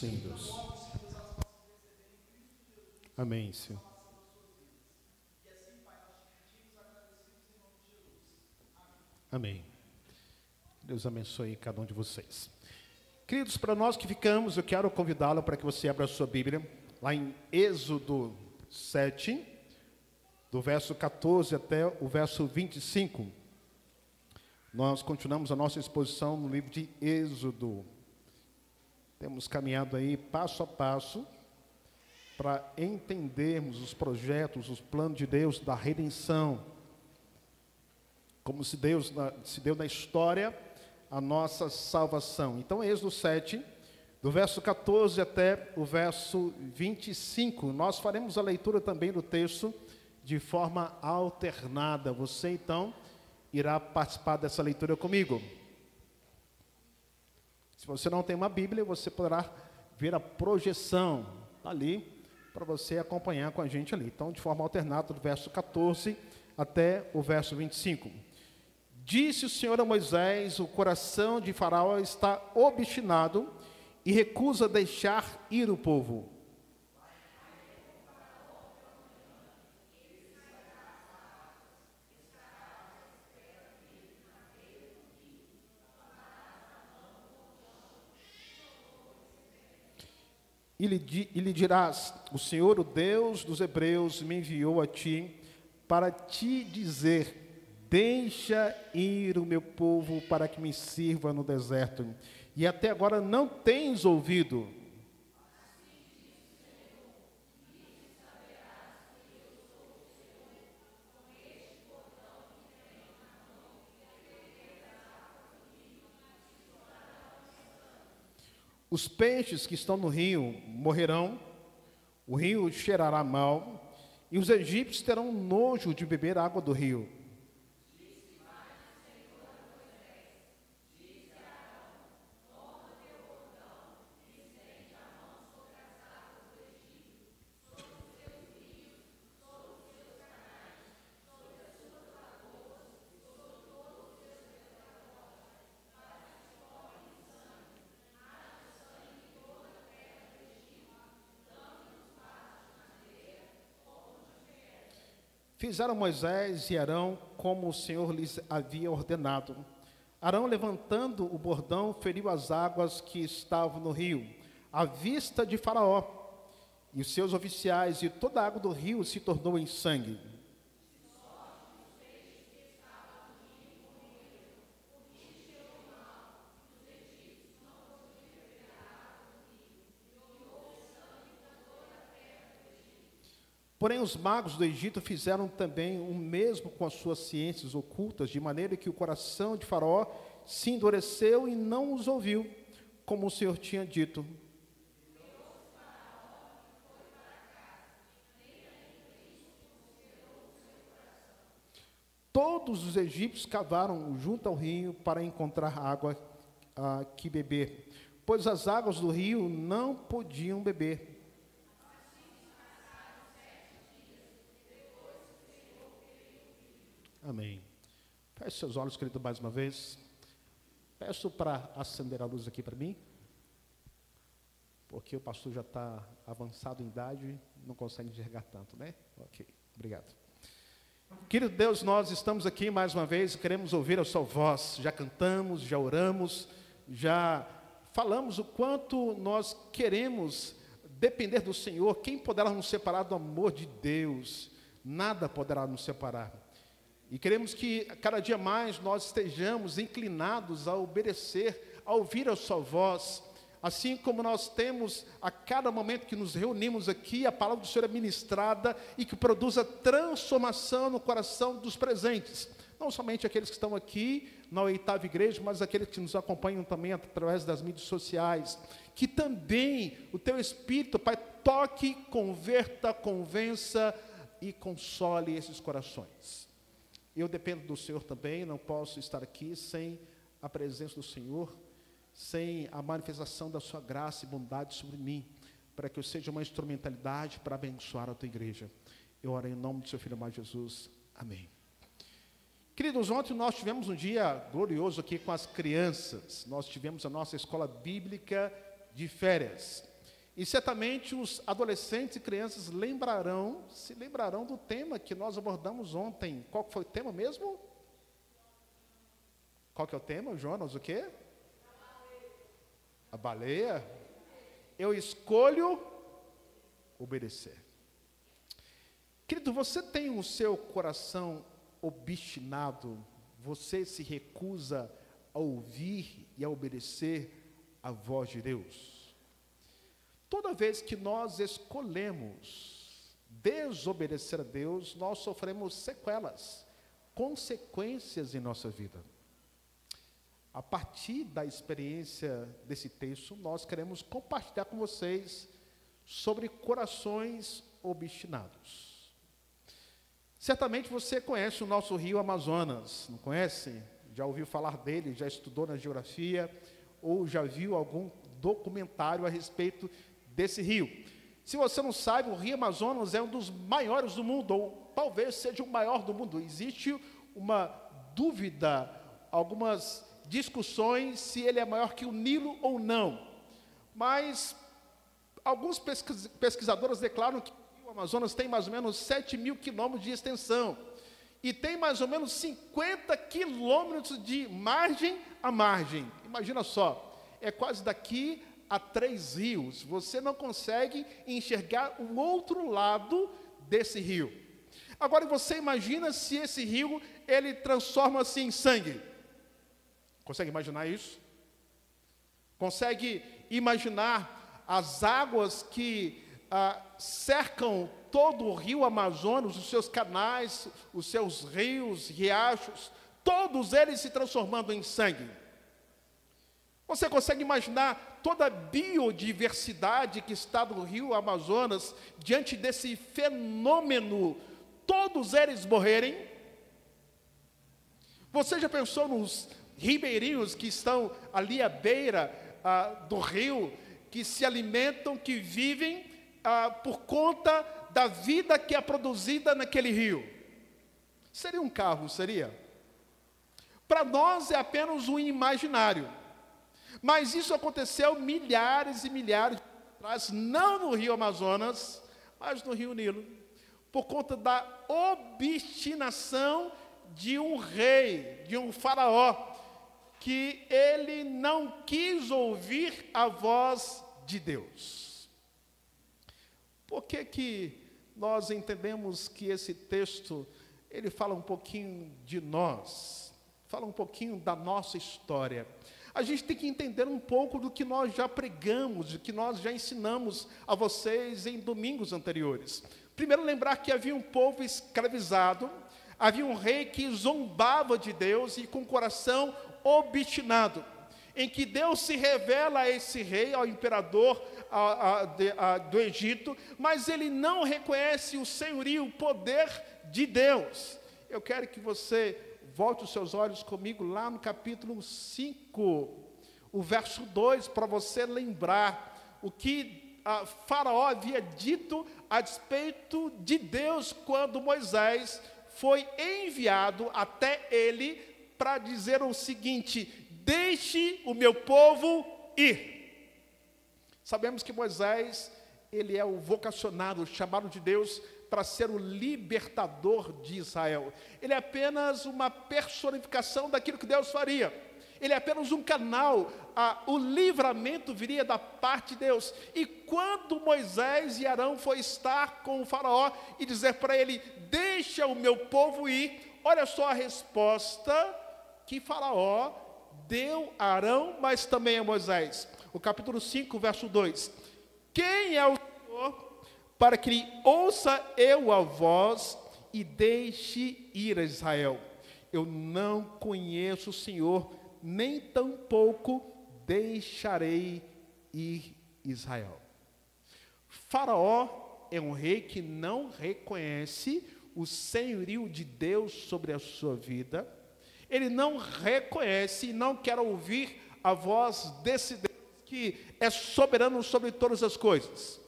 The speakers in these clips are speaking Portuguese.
Sim, Deus. Amém, Senhor. Amém. Deus abençoe cada um de vocês. Queridos, para nós que ficamos, eu quero convidá-lo para que você abra a sua Bíblia, lá em Êxodo 7, do verso 14 até o verso 25. Nós continuamos a nossa exposição no livro de Êxodo. Temos caminhado aí passo a passo para entendermos os projetos, os planos de Deus da redenção. Como se deu na história a nossa salvação. Então, Êxodo 7, do verso 14 até o verso 25. Nós faremos a leitura também do texto de forma alternada. Você, então, irá participar dessa leitura comigo. Se você não tem uma Bíblia, você poderá ver a projeção ali, para você acompanhar com a gente ali. Então, de forma alternada, do verso 14 até o verso 25. Disse o Senhor a Moisés: o coração de Faraó está obstinado e recusa deixar ir o povo. E lhe dirás: o Senhor, o Deus dos hebreus, me enviou a ti para te dizer: deixa ir o meu povo para que me sirva no deserto. E até agora não tens ouvido. Os peixes que estão no rio morrerão, o rio cheirará mal, e os egípcios terão nojo de beber água do rio. Fizeram Moisés e Arão como o Senhor lhes havia ordenado. Arão, levantando o bordão, feriu as águas que estavam no rio, à vista de Faraó e os seus oficiais, e toda a água do rio se tornou em sangue. Porém, os magos do Egito fizeram também o mesmo com as suas ciências ocultas, de maneira que o coração de Faraó se endureceu e não os ouviu, como o Senhor tinha dito. Todos os egípcios cavaram junto ao rio para encontrar água que beber, pois as águas do rio não podiam beber. Amém. Feche seus olhos, querido, mais uma vez. Peço para acender a luz aqui para mim, porque o pastor já está avançado em idade, não consegue enxergar tanto, né? Ok, obrigado. Querido Deus, nós estamos aqui mais uma vez e queremos ouvir a sua voz. Já cantamos, já oramos, já falamos o quanto nós queremos depender do Senhor. Quem poderá nos separar do amor de Deus? Nada poderá nos separar. E queremos que cada dia mais nós estejamos inclinados a obedecer, a ouvir a sua voz, assim como nós temos a cada momento que nos reunimos aqui, a palavra do Senhor é ministrada e que produza transformação no coração dos presentes. Não somente aqueles que estão aqui na 8ª igreja, mas aqueles que nos acompanham também através das mídias sociais. Que também o teu Espírito, Pai, toque, converta, convença e console esses corações. Eu dependo do Senhor também, não posso estar aqui sem a presença do Senhor, sem a manifestação da sua graça e bondade sobre mim, para que eu seja uma instrumentalidade para abençoar a tua igreja. Eu oro em nome do seu Filho amado Jesus. Amém. Queridos, ontem nós tivemos um dia glorioso aqui com as crianças. Nós tivemos a nossa escola bíblica de férias. E certamente os adolescentes e crianças se lembrarão do tema que nós abordamos ontem. Qual foi o tema mesmo? Qual que é o tema, Jonas? O quê? A baleia. Eu escolho obedecer. Querido, você tem o seu coração obstinado, você se recusa a ouvir e a obedecer a voz de Deus. Toda vez que nós escolhemos desobedecer a Deus, nós sofremos sequelas, consequências em nossa vida. A partir da experiência desse texto, nós queremos compartilhar com vocês sobre corações obstinados. Certamente você conhece o nosso rio Amazonas, não conhece? Já ouviu falar dele, já estudou na geografia, ou já viu algum documentário a respeito desse rio. Se você não sabe, o rio Amazonas é um dos maiores do mundo, ou talvez seja o maior do mundo. Existe uma dúvida, algumas discussões se ele é maior que o Nilo ou não. Mas alguns pesquisadores declaram que o Amazonas tem mais ou menos 7.000 quilômetros de extensão e tem mais ou menos 50 quilômetros de margem a margem. Imagina só, é quase daqui a 3 rios. Você não consegue enxergar o outro lado desse rio. Agora você imagina se esse rio ele transforma-se em sangue. Consegue imaginar isso? Consegue imaginar as águas que cercam todo o rio Amazonas, os seus canais, os seus rios, riachos, todos eles se transformando em sangue? Você consegue imaginar toda a biodiversidade que está no rio Amazonas diante desse fenômeno, todos eles morrerem? Você já pensou nos ribeirinhos que estão ali à beira do rio, que se alimentam, que vivem por conta da vida que é produzida naquele rio? Seria um carro, seria? Para nós é apenas um imaginário. Mas isso aconteceu milhares e milhares de anos atrás, não no rio Amazonas, mas no rio Nilo, por conta da obstinação de um rei, de um faraó, que ele não quis ouvir a voz de Deus. Por que nós entendemos que esse texto, ele fala um pouquinho de nós, fala um pouquinho da nossa história? A gente tem que entender um pouco do que nós já pregamos, do que nós já ensinamos a vocês em domingos anteriores. Primeiro, lembrar que havia um povo escravizado, havia um rei que zombava de Deus e com o coração obstinado, em que Deus se revela a esse rei, ao imperador do Egito, mas ele não reconhece o senhorio, o poder de Deus. Eu quero que você volte os seus olhos comigo lá no capítulo 5, o verso 2, para você lembrar o que Faraó havia dito a despeito de Deus quando Moisés foi enviado até ele para dizer o seguinte: deixe o meu povo ir. Sabemos que Moisés, ele é o vocacionado, chamado de Deus para ser o libertador de Israel. Ele é apenas uma personificação daquilo que Deus faria. Ele é apenas um canal, o livramento viria da parte de Deus. E quando Moisés e Arão foi estar com o faraó e dizer para ele: deixa o meu povo ir, olha só a resposta que Faraó deu a Arão, mas também a Moisés. O capítulo 5, verso 2. Quem é o Senhor para que lhe ouça eu a voz e deixe ir a Israel? Eu não conheço o Senhor, nem tampouco deixarei ir Israel. Faraó é um rei que não reconhece o senhorio de Deus sobre a sua vida. Ele não reconhece e não quer ouvir a voz desse Deus que é soberano sobre todas as coisas.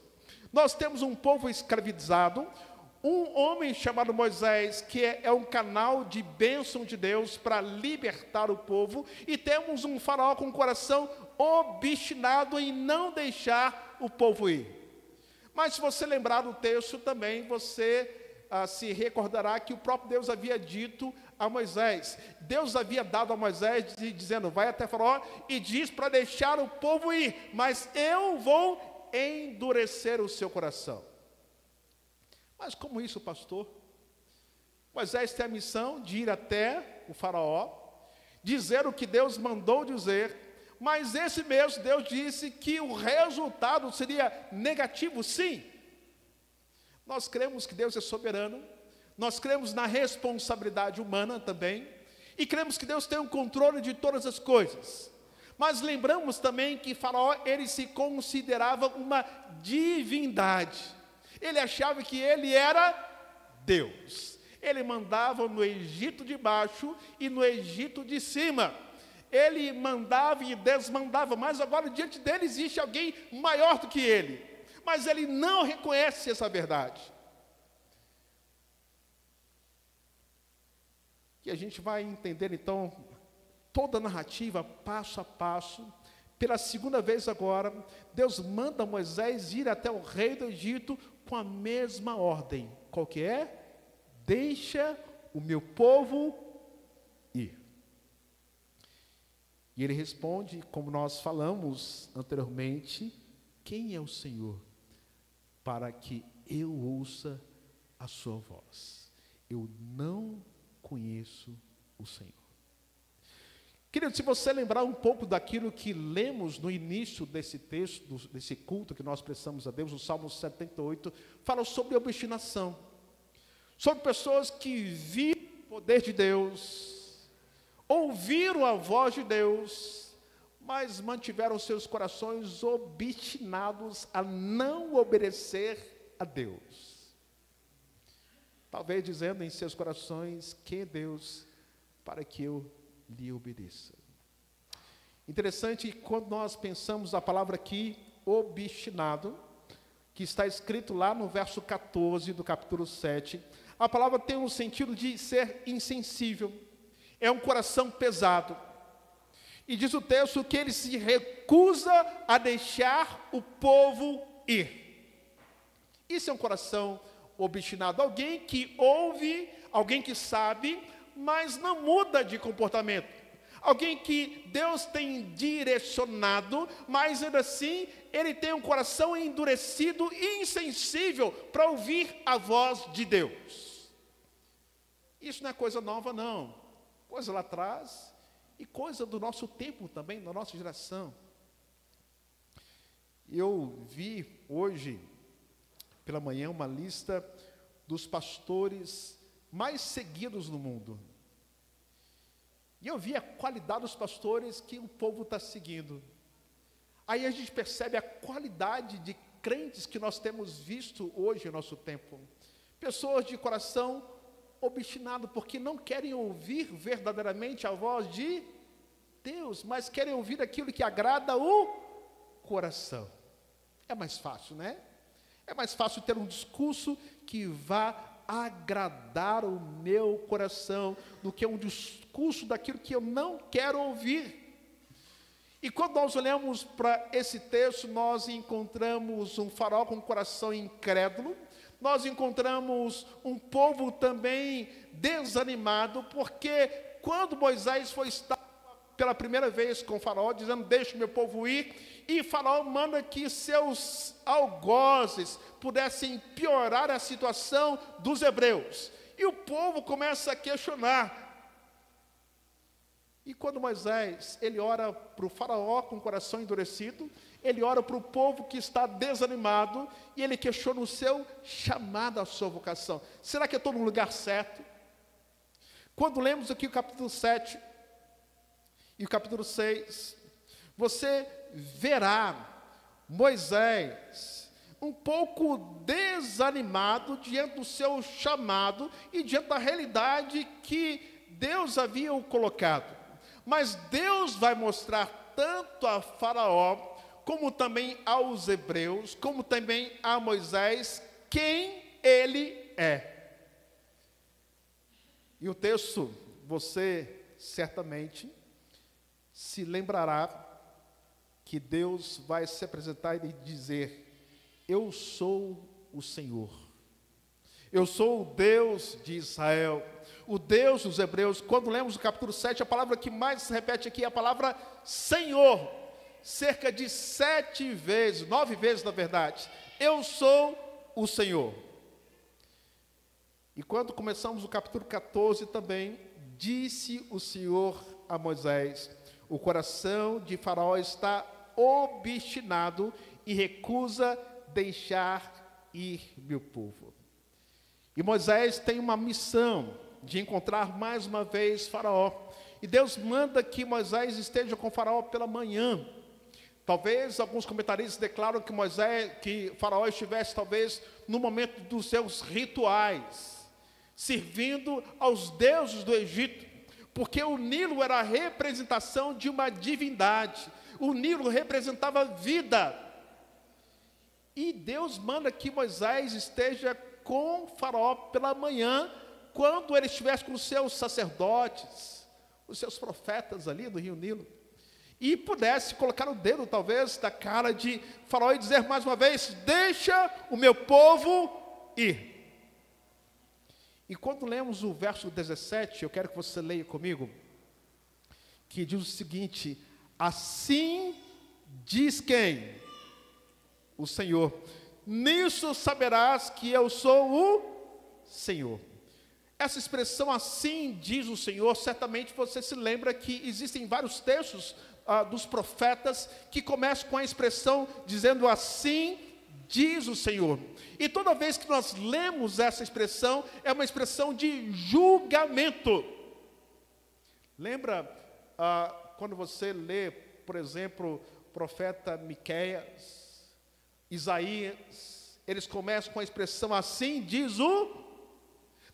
Nós temos um povo escravizado, um homem chamado Moisés, que é um canal de bênção de Deus para libertar o povo, e temos um faraó com o coração obstinado em não deixar deixar o povo ir. Mas se você lembrar do texto também, você se recordará que o próprio Deus havia dito a Moisés. Deus havia dado a Moisés dizendo, vai até Faraó e diz para deixar o povo ir, mas eu vou endurecer o seu coração. Mas como isso, pastor? Moisés tem a missão de ir até o Faraó, dizer o que Deus mandou dizer, mas esse mesmo Deus disse que o resultado seria negativo, sim. Nós cremos que Deus é soberano, nós cremos na responsabilidade humana também, e cremos que Deus tem o controle de todas as coisas. Mas lembramos também que Faraó, ele se considerava uma divindade. Ele achava que ele era Deus. Ele mandava no Egito de baixo e no Egito de cima. Ele mandava e desmandava, mas agora diante dele existe alguém maior do que ele. Mas ele não reconhece essa verdade. E a gente vai entender então toda a narrativa, passo a passo. Pela segunda vez agora, Deus manda Moisés ir até o rei do Egito com a mesma ordem. Qual que é? Deixa o meu povo ir. E ele responde, como nós falamos anteriormente, quem é o Senhor? Para que eu ouça a sua voz. Eu não conheço o Senhor. Querido, se você lembrar um pouco daquilo que lemos no início desse texto, desse culto que nós prestamos a Deus, o Salmo 78, fala sobre obstinação. Sobre pessoas que viram o poder de Deus, ouviram a voz de Deus, mas mantiveram seus corações obstinados a não obedecer a Deus. Talvez dizendo em seus corações, quem é Deus para que eu lhe obedeça. Interessante que quando nós pensamos a palavra aqui, obstinado, que está escrito lá no verso 14 do capítulo 7, a palavra tem um sentido de ser insensível, é um coração pesado. E diz o texto que ele se recusa a deixar o povo ir. Isso é um coração obstinado, alguém que ouve, alguém que sabe, mas não muda de comportamento. Alguém que Deus tem direcionado, mas ainda assim, ele tem um coração endurecido e insensível para ouvir a voz de Deus. Isso não é coisa nova, não. Coisa lá atrás e coisa do nosso tempo também, da nossa geração. Eu vi hoje, pela manhã, uma lista dos pastores mais seguidos no mundo. E eu vi a qualidade dos pastores que o povo está seguindo. Aí a gente percebe a qualidade de crentes que nós temos visto hoje no nosso tempo. Pessoas de coração obstinado, porque não querem ouvir verdadeiramente a voz de Deus, mas querem ouvir aquilo que agrada o coração. É mais fácil, né? É mais fácil ter um discurso que vá agradar o meu coração do que um discurso daquilo que eu não quero ouvir. E quando nós olhamos para esse texto, nós encontramos um Faraó com um coração incrédulo, nós encontramos um povo também desanimado, porque quando Moisés foi estar pela primeira vez com o Faraó, dizendo, deixe meu povo ir, e Faraó manda que seus algozes pudessem piorar a situação dos hebreus. E o povo começa a questionar. E quando Moisés, ele ora para o Faraó com o coração endurecido, ele ora para o povo que está desanimado, e ele questiona o seu chamado, a sua vocação. Será que eu estou no lugar certo? Quando lemos aqui o capítulo 7 e o capítulo 6, você verá Moisés um pouco desanimado diante do seu chamado e diante da realidade que Deus havia o colocado. Mas Deus vai mostrar tanto a Faraó, como também aos hebreus, como também a Moisés, quem ele é. E o texto, você certamente se lembrará que Deus vai se apresentar e dizer: eu sou o Senhor. Eu sou o Deus de Israel, o Deus dos hebreus. Quando lemos o capítulo 7, a palavra que mais se repete aqui é a palavra Senhor, cerca de 7 vezes, 9 vezes na verdade. Eu sou o Senhor. E quando começamos o capítulo 14 também, disse o Senhor a Moisés: o coração de Faraó está obstinado e recusa deixar ir meu povo. E Moisés tem uma missão de encontrar mais uma vez Faraó. E Deus manda que Moisés esteja com Faraó pela manhã. Talvez alguns comentaristas declaram que Faraó estivesse talvez no momento dos seus rituais, servindo aos deuses do Egito, porque o Nilo era a representação de uma divindade. O Nilo representava vida. E Deus manda que Moisés esteja com Faraó pela manhã, quando ele estivesse com os seus sacerdotes, os seus profetas ali no rio Nilo, e pudesse colocar o dedo talvez na cara de Faraó e dizer mais uma vez: deixa o meu povo ir. E quando lemos o verso 17, eu quero que você leia comigo, que diz o seguinte: assim diz quem? O Senhor: nisso saberás que eu sou o Senhor. Essa expressão assim diz o Senhor, certamente você se lembra que existem vários textos dos profetas que começam com a expressão dizendo assim diz o Senhor. E toda vez que nós lemos essa expressão, é uma expressão de julgamento. Lembra quando você lê, por exemplo, o profeta Miqueias, Isaías, eles começam com a expressão assim diz o...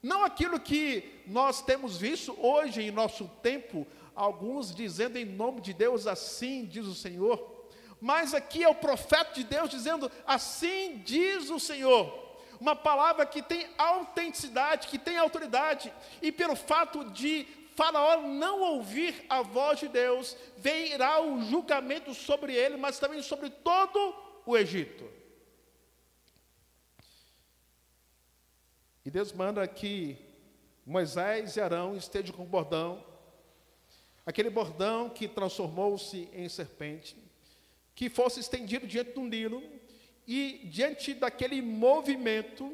Não aquilo que nós temos visto hoje em nosso tempo, alguns dizendo em nome de Deus assim diz o Senhor, mas aqui é o profeta de Deus dizendo assim diz o Senhor, uma palavra que tem autenticidade, que tem autoridade, e pelo fato de Faraó não ouvir a voz de Deus, virá o julgamento sobre ele, mas também sobre todo o Egito. E Deus manda que Moisés e Arão estejam com o bordão, aquele bordão que transformou-se em serpente, que fosse estendido diante do Nilo, e diante daquele movimento,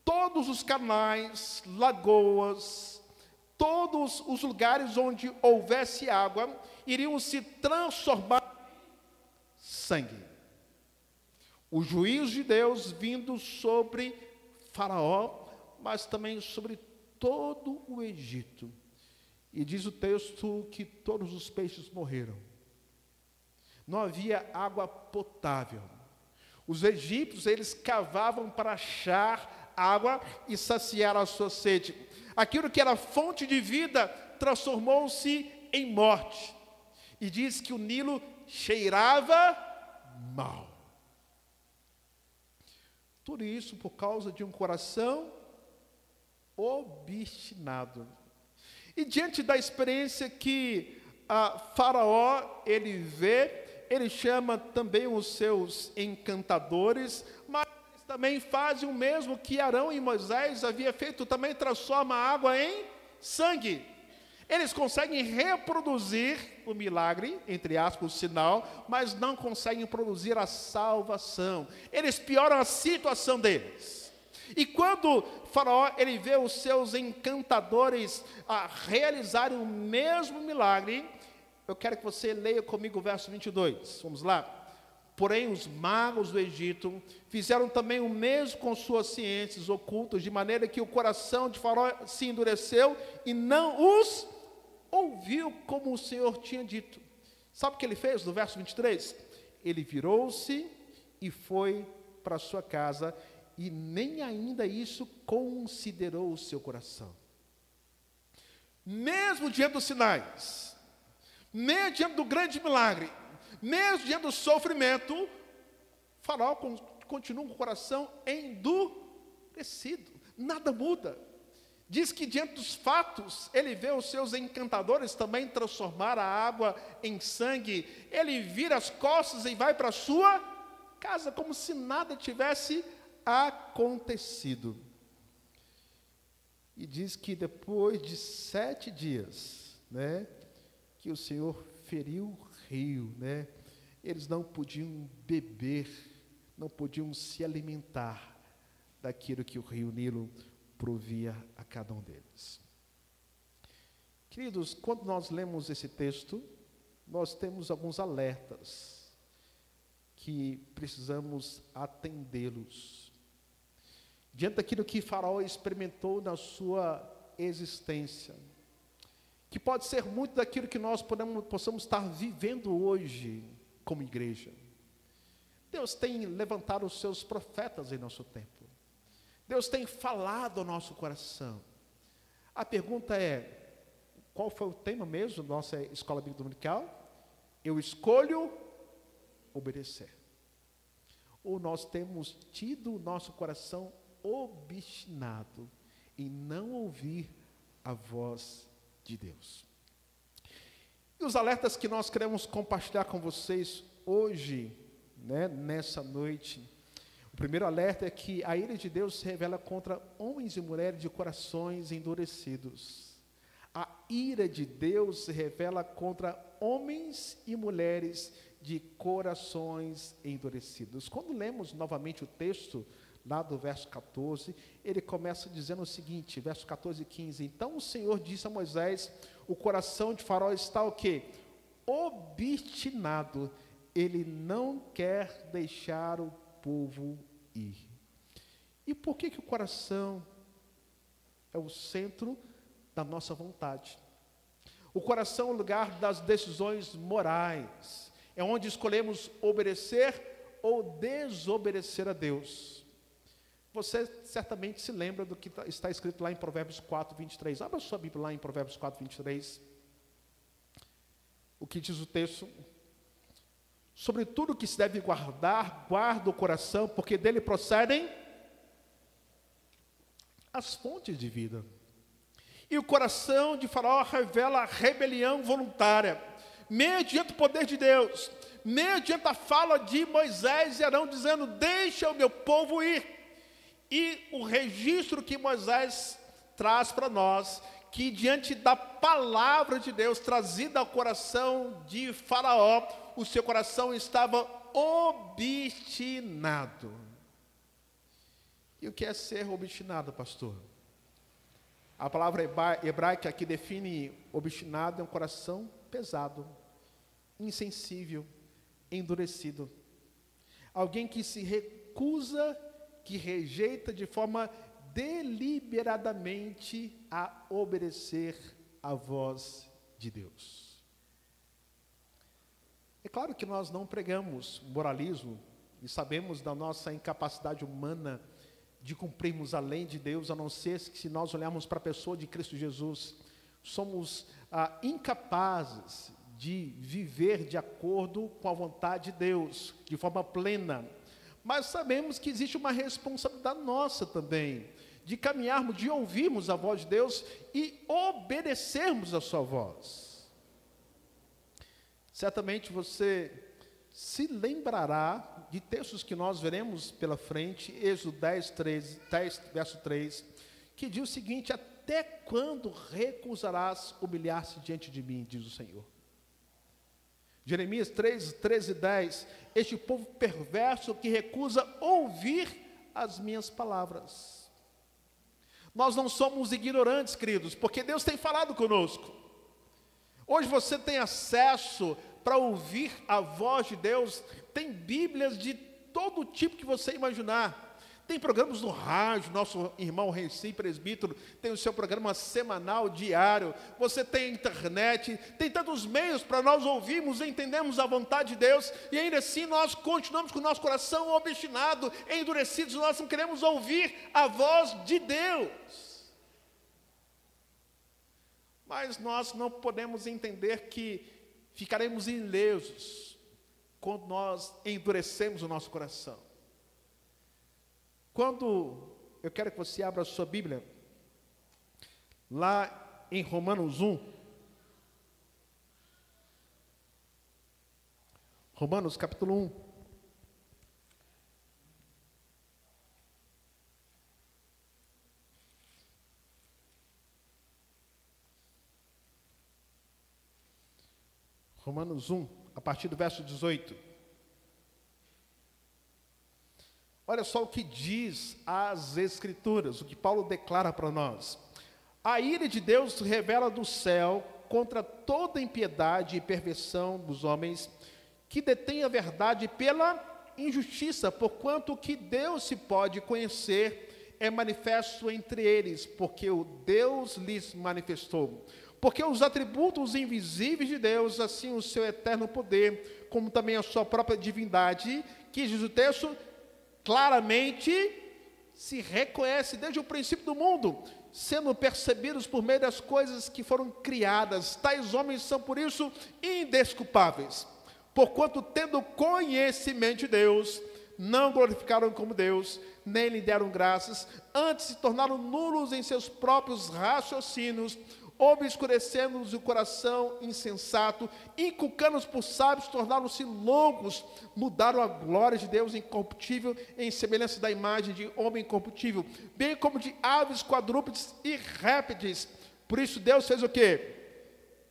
todos os canais, lagoas, todos os lugares onde houvesse água, iriam se transformar em sangue. O juízo de Deus vindo sobre Faraó, mas também sobre todo o Egito. E diz o texto que todos os peixes morreram. Não havia água potável. Os egípcios, eles cavavam para achar água e saciar a sua sede. Aquilo que era fonte de vida transformou-se em morte. E diz que o Nilo cheirava mal. Tudo isso por causa de um coração obstinado. E diante da experiência que Faraó, ele vê, ele chama também os seus encantadores, mas eles também fazem o mesmo que Arão e Moisés havia feito, também transforma a água em sangue. Eles conseguem reproduzir o milagre, entre aspas, o sinal, mas não conseguem produzir a salvação. Eles pioram a situação deles. E quando Faraó, ele vê os seus encantadores realizarem o mesmo milagre, eu quero que você leia comigo o verso 22. Vamos lá. Porém, os magos do Egito fizeram também o mesmo com suas ciências ocultas, de maneira que o coração de Faraó se endureceu e não os ouviu como o Senhor tinha dito. Sabe o que ele fez no verso 23? Ele virou-se e foi para sua casa, e nem ainda isso considerou o seu coração. Mesmo diante dos sinais, mesmo diante do grande milagre, mesmo diante do sofrimento, Faraó continua com o coração endurecido. Nada muda. Diz que diante dos fatos, ele vê os seus encantadores também transformar a água em sangue. Ele vira as costas e vai para a sua casa, como se nada tivesse acontecido. E diz que depois de 7 dias, né, que o Senhor feriu o rio, né, eles não podiam beber, não podiam se alimentar daquilo que o rio Nilo provia a cada um deles. Queridos, quando nós lemos esse texto, nós temos alguns alertas que precisamos atendê-los. Diante daquilo que Faraó experimentou na sua existência, que pode ser muito daquilo que nós possamos estar vivendo hoje como igreja. Deus tem levantado os seus profetas em nosso tempo. Deus tem falado ao nosso coração. A pergunta é, qual foi o tema mesmo da nossa escola bíblica dominical? Eu escolho obedecer. Ou nós temos tido o nosso coração obstinado em não ouvir a voz de Deus. E os alertas que nós queremos compartilhar com vocês hoje, né, nessa noite. O primeiro alerta é que a ira de Deus se revela contra homens e mulheres de corações endurecidos. A ira de Deus se revela contra homens e mulheres de corações endurecidos. Quando lemos novamente o texto, lá do verso 14, ele começa dizendo o seguinte, verso 14 e 15, então o Senhor disse a Moisés, o coração de Faraó está o quê? Obstinado, ele não quer deixar o povo ir. E por que o coração é o centro da nossa vontade? O coração é o lugar das decisões morais, é onde escolhemos obedecer ou desobedecer a Deus. Você certamente se lembra do que está escrito lá em Provérbios 4, 23. Abra sua Bíblia lá em Provérbios 4, 23. O que diz o texto? Sobre tudo que se deve guardar, guarda o coração, porque dele procedem as fontes de vida. E o coração de Faraó revela a rebelião voluntária, mediante o poder de Deus, mediante a fala de Moisés e Arão, dizendo, deixa o meu povo ir. E o registro que Moisés traz para nós, que diante da palavra de Deus trazida ao coração de Faraó, o seu coração estava obstinado. E o que é ser obstinado, pastor? A palavra hebraica que define obstinado é um coração pesado, insensível, endurecido. Alguém que se recusa, que rejeita de forma deliberadamente a obedecer à voz de Deus. É claro que nós não pregamos moralismo e sabemos da nossa incapacidade humana de cumprirmos a lei de Deus, a não ser que se nós olharmos para a pessoa de Cristo Jesus, somos incapazes de viver de acordo com a vontade de Deus, de forma plena. Mas sabemos que existe uma responsabilidade nossa também, de caminharmos, de ouvirmos a voz de Deus e obedecermos a sua voz. Certamente você se lembrará de textos que nós veremos pela frente, Êxodo 10, verso 3, que diz o seguinte, até quando recusarás humilhar-se diante de mim, diz o Senhor. Jeremias 13, 10, este povo perverso que recusa ouvir as minhas palavras. Nós não somos ignorantes, queridos, porque Deus tem falado conosco. Hoje você tem acesso para ouvir a voz de Deus, tem Bíblias de todo tipo que você imaginar. Tem programas no rádio, nosso irmão Renci, presbítero, tem o seu programa semanal, diário. Você tem internet, tem tantos meios para nós ouvirmos e entendermos a vontade de Deus. E ainda assim nós continuamos com o nosso coração obstinado, endurecidos. Nós não queremos ouvir a voz de Deus. Mas nós não podemos entender que ficaremos ilesos quando nós endurecemos o nosso coração. Quando eu quero que você abra a sua Bíblia, lá em Romanos 1. Romanos capítulo 1. Romanos 1, a partir do verso 18. Olha só o que diz as Escrituras, o que Paulo declara para nós. A ira de Deus se revela do céu contra toda impiedade e perversão dos homens que detêm a verdade pela injustiça, porquanto o que Deus se pode conhecer é manifesto entre eles, porque o Deus lhes manifestou. Porque os atributos invisíveis de Deus, assim o seu eterno poder, como também a sua própria divindade, que diz o texto, claramente se reconhece desde o princípio do mundo, sendo percebidos por meio das coisas que foram criadas. Tais homens são, por isso, indesculpáveis. Porquanto, tendo conhecimento de Deus, não glorificaram como Deus, nem lhe deram graças, antes se tornaram nulos em seus próprios raciocínios, obscurecendo-nos o coração insensato, inculcando-nos por sábios, tornaram-se loucos, mudaram a glória de Deus incorruptível em semelhança da imagem de homem incorruptível, bem como de aves, quadrúpedes e répteis. Por isso Deus fez o quê?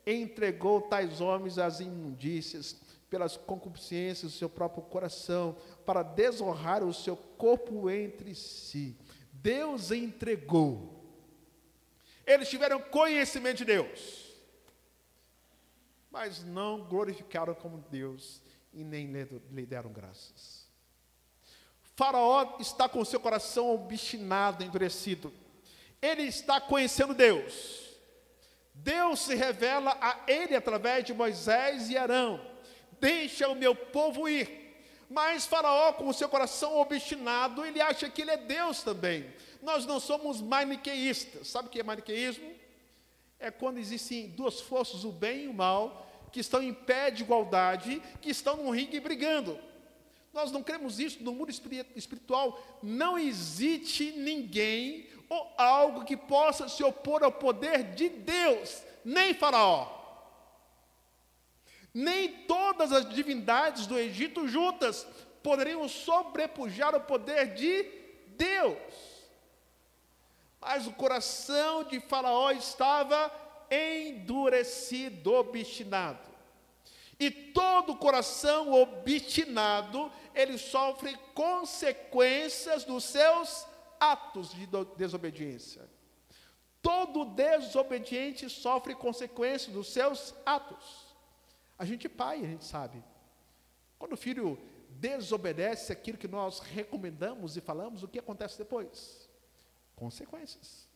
Entregou tais homens às imundícias, pelas concupiscências do seu próprio coração, para desonrar o seu corpo entre si. Deus entregou. Eles tiveram conhecimento de Deus, mas não glorificaram como Deus e nem lhe deram graças. Faraó está com seu coração obstinado, endurecido. Ele está conhecendo Deus. Deus se revela a ele através de Moisés e Arão. Deixa o meu povo ir. Mas Faraó, com o seu coração obstinado, ele acha que ele é Deus também. Nós não somos maniqueístas. Sabe o que é maniqueísmo? É quando existem duas forças, o bem e o mal, que estão em pé de igualdade, que estão num ringue brigando. Nós não cremos isso no mundo espiritual. Não existe ninguém ou algo que possa se opor ao poder de Deus, nem Faraó. Nem todas as divindades do Egito juntas poderiam sobrepujar o poder de Deus. Mas o coração de Faraó estava endurecido, obstinado. E todo coração obstinado, ele sofre consequências dos seus atos de desobediência. Todo desobediente sofre consequências dos seus atos. A gente é pai, a gente sabe. Quando o filho desobedece aquilo que nós recomendamos e falamos, o que acontece depois? Consequências.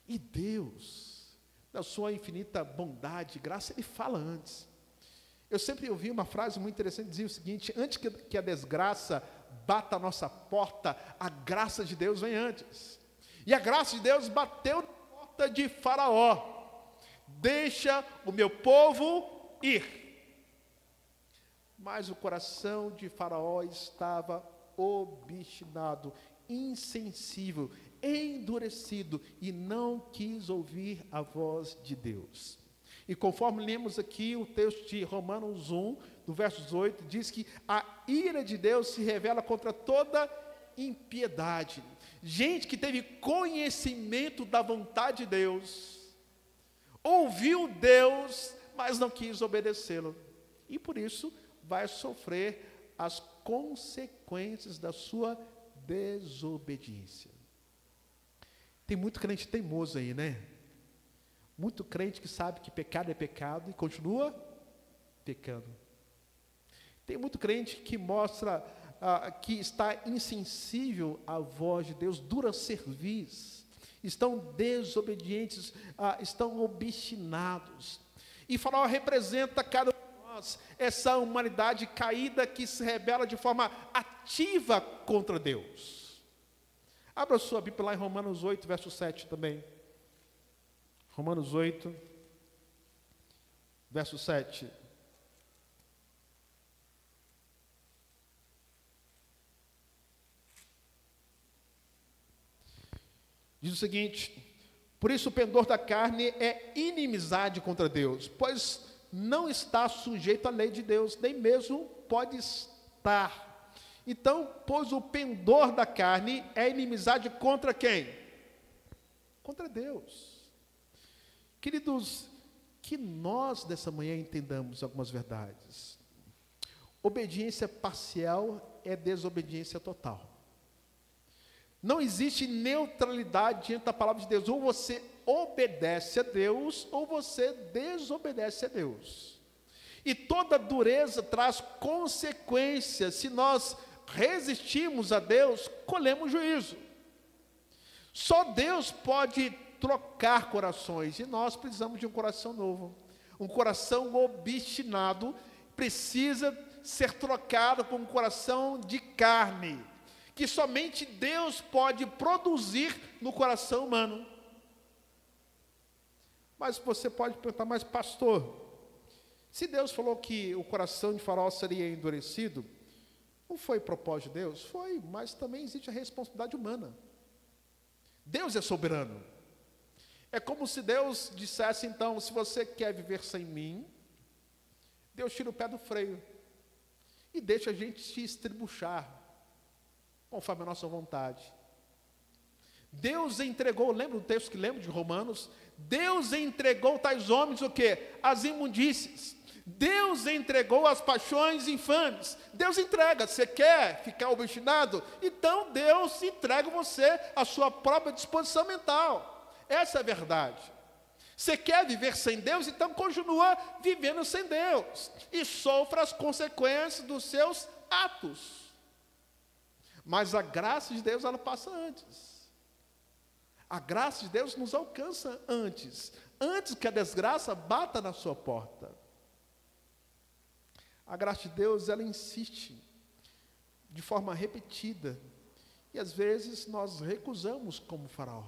E Deus, na sua infinita bondade e graça, Ele fala antes. Eu sempre ouvi uma frase muito interessante, dizia o seguinte: antes que a desgraça bata a nossa porta, a graça de Deus vem antes. E a graça de Deus bateu na porta de Faraó. Deixa o meu povo ir. Mas o coração de Faraó estava obstinado, insensível, endurecido e não quis ouvir a voz de Deus. E conforme lemos aqui o texto de Romanos 1, do verso 18, diz que a ira de Deus se revela contra toda impiedade. Gente que teve conhecimento da vontade de Deus, ouviu Deus, mas não quis obedecê-lo. E por isso vai sofrer as consequências da sua desobediência. Tem muito crente teimoso aí, né? Muito crente que sabe que pecado é pecado e continua pecando. Tem muito crente que mostra que está insensível à voz de Deus, dura cerviz, estão desobedientes, estão obstinados. E Faraó representa cada um de nós, essa humanidade caída que se rebela de forma ativa contra Deus. Abra sua Bíblia lá em Romanos 8, verso 7 também. Romanos 8, verso 7. Diz o seguinte: Por isso o pendor da carne é inimizade contra Deus, pois não está sujeito à lei de Deus, nem mesmo pode estar. Então, pois o pendor da carne é inimizade contra quem? Contra Deus. Queridos, que nós dessa manhã entendamos algumas verdades. Obediência parcial é desobediência total. Não existe neutralidade diante da palavra de Deus. Ou você obedece a Deus, ou você desobedece a Deus. E toda dureza traz consequências. Se nós resistimos a Deus, colhemos juízo. Só Deus pode trocar corações, e nós precisamos de um coração novo. Um coração obstinado precisa ser trocado por um coração de carne, que somente Deus pode produzir no coração humano. Mas você pode perguntar, mas pastor, se Deus falou que o coração de Faraó seria endurecido, não foi propósito de Deus? Foi, mas também existe a responsabilidade humana. Deus é soberano. É como se Deus dissesse, então, se você quer viver sem mim, Deus tira o pé do freio e deixa a gente se estribuchar, conforme a nossa vontade. Deus entregou, lembra do texto que lembro de Romanos? Deus entregou tais homens o quê? As imundícies. Deus entregou as paixões infames. Deus entrega. Você quer ficar obstinado? Então Deus entrega você a sua própria disposição mental. Essa é a verdade. Você quer viver sem Deus? Então continua vivendo sem Deus e sofra as consequências dos seus atos. Mas a graça de Deus, ela passa antes. A graça de Deus nos alcança antes que a desgraça bata na sua porta. A graça de Deus, ela insiste de forma repetida, e às vezes nós recusamos como Faraó.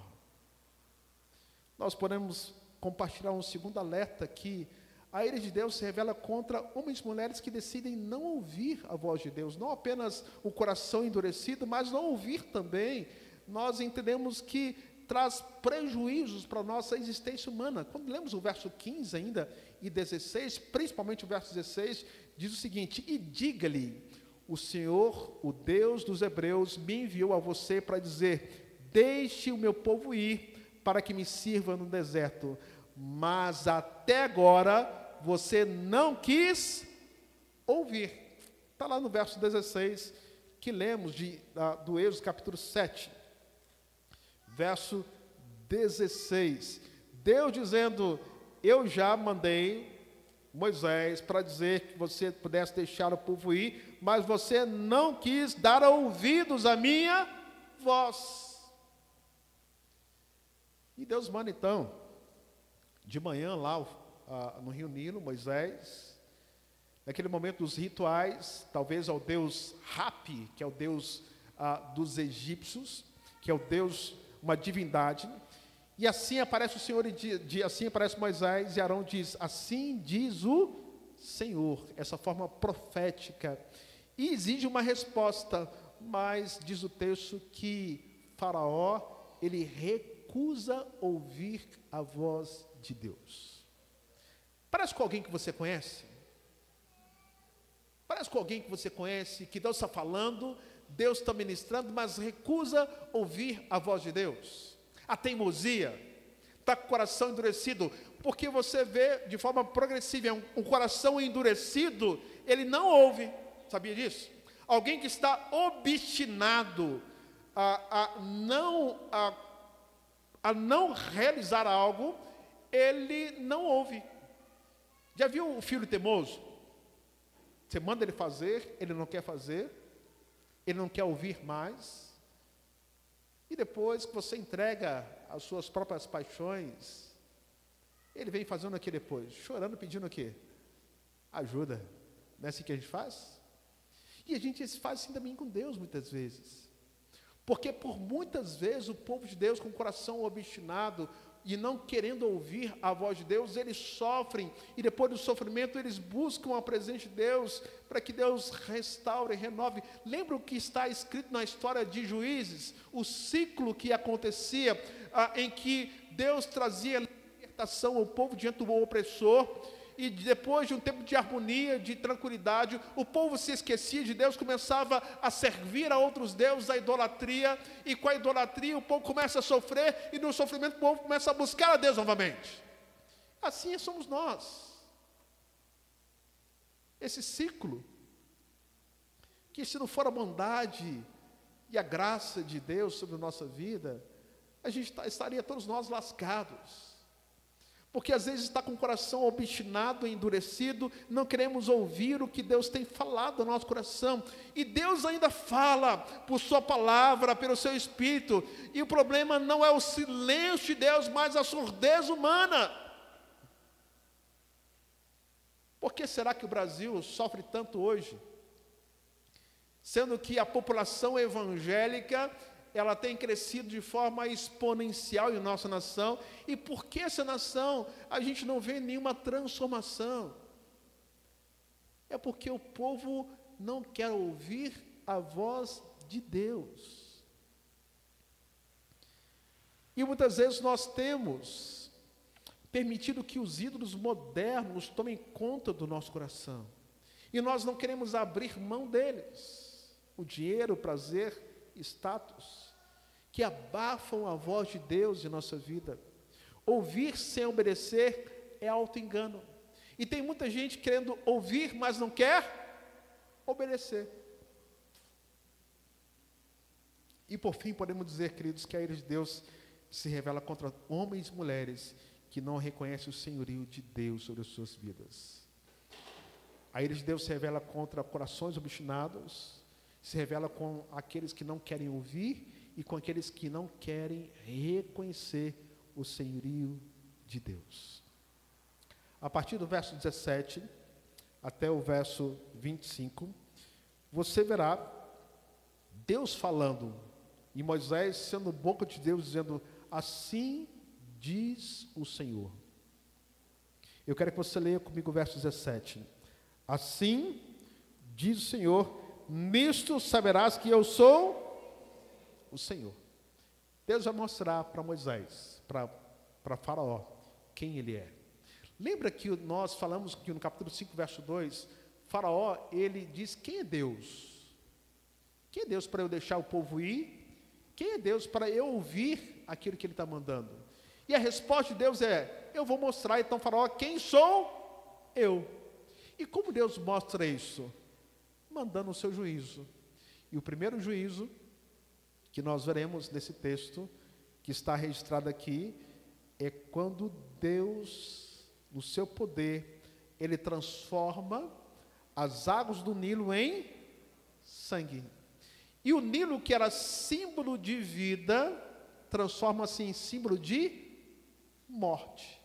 Nós podemos compartilhar um segundo alerta, que a ira de Deus se revela contra homens e mulheres que decidem não ouvir a voz de Deus, não apenas o coração endurecido, mas não ouvir também. Nós entendemos que traz prejuízos para a nossa existência humana. Quando lemos o verso 15 ainda e 16, principalmente o verso 16, diz o seguinte: e diga-lhe, o Senhor, o Deus dos hebreus, me enviou a você para dizer, deixe o meu povo ir, para que me sirva no deserto, mas até agora você não quis ouvir. Está lá no verso 16, que lemos do Êxodo capítulo 7, verso 16, Deus dizendo, eu já mandei Moisés para dizer que você pudesse deixar o povo ir, mas você não quis dar ouvidos à minha voz. E Deus manda então, de manhã lá no rio Nilo, Moisés, naquele momento dos rituais, talvez ao deus Hapi, que é o deus dos egípcios, que é o deus, uma divindade, e assim aparece o Senhor, assim aparece Moisés, e Arão diz, assim diz o Senhor, essa forma profética, e exige uma resposta, mas diz o texto que Faraó, ele recusa ouvir a voz de Deus. Parece com alguém que você conhece? Parece com alguém que você conhece, que Deus está falando, Deus está ministrando, mas recusa ouvir a voz de Deus. A teimosia, está com o coração endurecido, porque você vê de forma progressiva, um coração endurecido, ele não ouve, sabia disso? Alguém que está obstinado a não realizar algo, ele não ouve. Já viu o filho teimoso? Você manda ele fazer, ele não quer fazer, ele não quer ouvir mais, e depois que você entrega as suas próprias paixões, ele vem fazendo o que depois? Chorando, pedindo o quê? Ajuda. Não é assim que a gente faz? E a gente faz assim também com Deus muitas vezes. Porque por muitas vezes o povo de Deus com o coração obstinado e não querendo ouvir a voz de Deus, eles sofrem, e depois do sofrimento eles buscam a presença de Deus, para que Deus restaure e renove. Lembra o que está escrito na história de Juízes? O ciclo que acontecia, em que Deus trazia libertação ao povo diante do opressor, e depois de um tempo de harmonia, de tranquilidade, o povo se esquecia de Deus, começava a servir a outros deuses, a idolatria, e com a idolatria o povo começa a sofrer, e no sofrimento o povo começa a buscar a Deus novamente. Assim somos nós. Esse ciclo, que se não for a bondade e a graça de Deus sobre a nossa vida, a gente estaria todos nós lascados. Porque às vezes está com o coração obstinado, endurecido, não queremos ouvir o que Deus tem falado no nosso coração. E Deus ainda fala por sua palavra, pelo seu Espírito. E o problema não é o silêncio de Deus, mas a surdez humana. Por que será que o Brasil sofre tanto hoje? Sendo que a população evangélica, ela tem crescido de forma exponencial em nossa nação. E por que essa nação a gente não vê nenhuma transformação? É porque o povo não quer ouvir a voz de Deus. E muitas vezes nós temos permitido que os ídolos modernos tomem conta do nosso coração. E nós não queremos abrir mão deles. O dinheiro, o prazer, status, que abafam a voz de Deus em nossa vida. Ouvir sem obedecer é auto-engano. E tem muita gente querendo ouvir, mas não quer obedecer. E por fim, podemos dizer, queridos, que a ira de Deus se revela contra homens e mulheres que não reconhecem o senhorio de Deus sobre as suas vidas. A ira de Deus se revela contra corações obstinados, se revela com aqueles que não querem ouvir e com aqueles que não querem reconhecer o senhorio de Deus. A partir do verso 17 até o verso 25, você verá Deus falando e Moisés sendo boca de Deus, dizendo: assim diz o Senhor. Eu quero que você leia comigo o verso 17. Assim diz o Senhor: nisto saberás que eu sou o Senhor. Deus vai mostrar para Moisés, para Faraó, quem ele é. Lembra que nós falamos que no capítulo 5, verso 2, Faraó, ele diz: quem é Deus? Quem é Deus para eu deixar o povo ir? Quem é Deus para eu ouvir aquilo que ele está mandando? E a resposta de Deus é: eu vou mostrar então, Faraó, quem sou eu. E como Deus mostra isso? Mandando o seu juízo. E o primeiro juízo que nós veremos nesse texto, que está registrado aqui, é quando Deus, no seu poder, ele transforma as águas do Nilo em sangue. E o Nilo, que era símbolo de vida, transforma-se em símbolo de morte.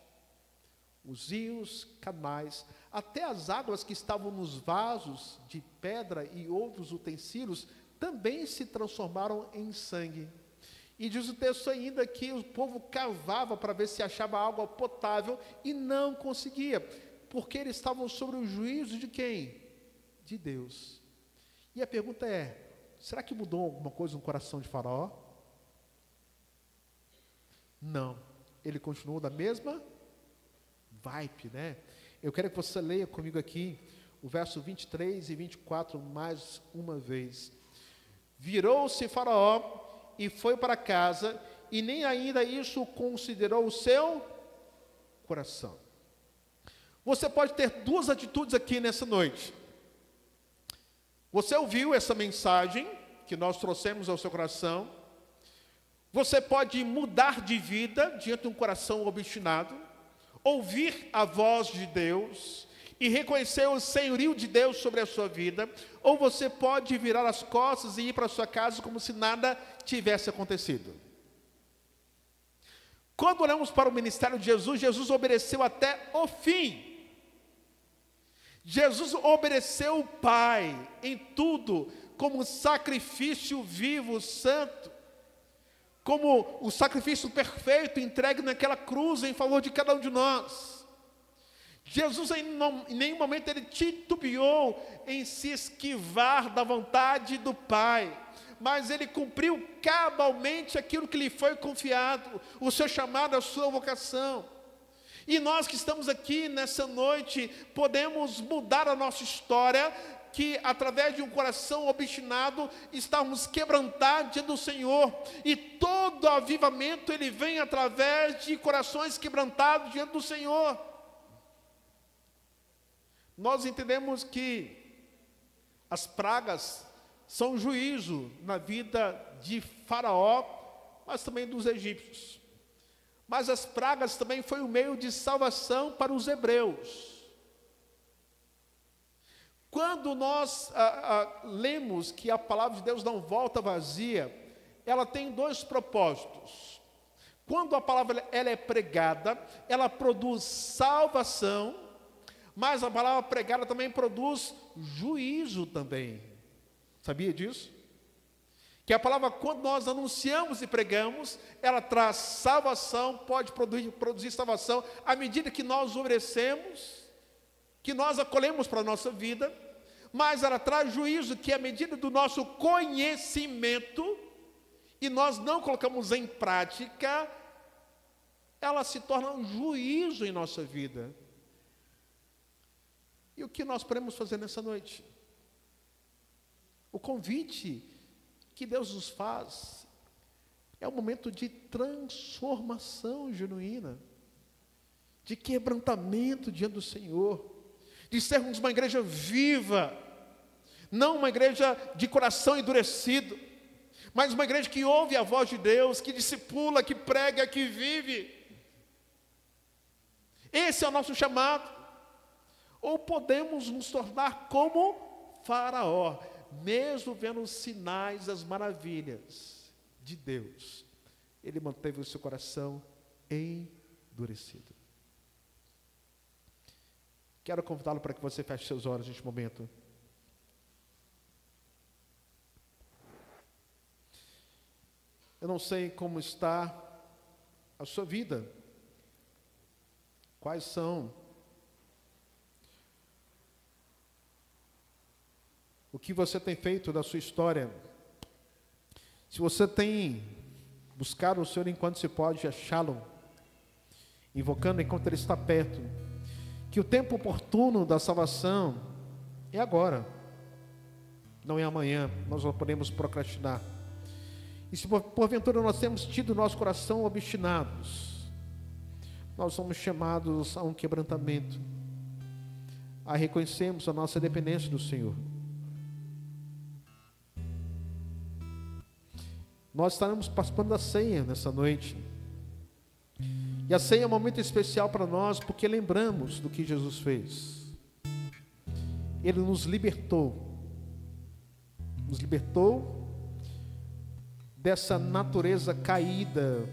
Os rios, canais, até as águas que estavam nos vasos de pedra e outros utensílios, também se transformaram em sangue. E diz o texto ainda que o povo cavava para ver se achava água potável e não conseguia, porque eles estavam sob o juízo de quem? De Deus. E a pergunta é: será que mudou alguma coisa no coração de Faraó? Não. Ele continuou da mesma vibe, né? Eu quero que você leia comigo aqui o verso 23 e 24 mais uma vez. Virou-se Faraó e foi para casa, e nem ainda isso considerou o seu coração. Você pode ter duas atitudes aqui nessa noite. Você ouviu essa mensagem que nós trouxemos ao seu coração. Você pode mudar de vida diante de um coração obstinado, ouvir a voz de Deus e reconhecer o senhorio de Deus sobre a sua vida, ou você pode virar as costas e ir para a sua casa como se nada tivesse acontecido. Quando olhamos para o ministério de Jesus, Jesus obedeceu até o fim. Jesus obedeceu o Pai em tudo, como sacrifício vivo, santo. como o sacrifício perfeito entregue naquela cruz em favor de cada um de nós. Jesus em nenhum momento ele titubeou em se esquivar da vontade do Pai, mas ele cumpriu cabalmente aquilo que lhe foi confiado, o seu chamado, a sua vocação. E nós que estamos aqui nessa noite, podemos mudar a nossa história, que através de um coração obstinado, estamos quebrantados diante do Senhor, e todo avivamento ele vem através de corações quebrantados diante do Senhor. Nós entendemos que as pragas são juízo na vida de Faraó, mas também dos egípcios. Mas as pragas também foi um meio de salvação para os hebreus. Quando nós lemos que a palavra de Deus não volta vazia, ela tem dois propósitos. Quando a palavra ela é pregada, ela produz salvação, mas a palavra pregada também produz juízo também. Sabia disso? Que a palavra, quando nós anunciamos e pregamos, ela traz salvação, pode produzir salvação, à medida que nós obedecemos, que nós acolhemos para a nossa vida, mas ela traz juízo, que à medida do nosso conhecimento, e nós não colocamos em prática, ela se torna um juízo em nossa vida. E o que nós podemos fazer nessa noite? O convite que Deus nos faz é um momento de transformação genuína, de quebrantamento diante do Senhor, de sermos uma igreja viva, não uma igreja de coração endurecido, mas uma igreja que ouve a voz de Deus, que discipula, que prega, que vive. Esse é o nosso chamado. Ou podemos nos tornar como Faraó, mesmo vendo os sinais, as maravilhas de Deus, ele manteve o seu coração endurecido. Quero convidá-lo para que você feche seus olhos neste momento. Eu não sei como está a sua vida, quais são o que você tem feito da sua história. Se você tem buscado o Senhor enquanto se pode achá-lo, invocando enquanto Ele está perto, que o tempo oportuno da salvação é agora, não é amanhã, nós não podemos procrastinar. E se porventura nós temos tido nosso coração obstinados, nós somos chamados a um quebrantamento, a reconhecermos a nossa dependência do Senhor. Nós estaremos participando da ceia nessa noite. E a ceia é um momento especial para nós, porque lembramos do que Jesus fez. Ele nos libertou dessa natureza caída,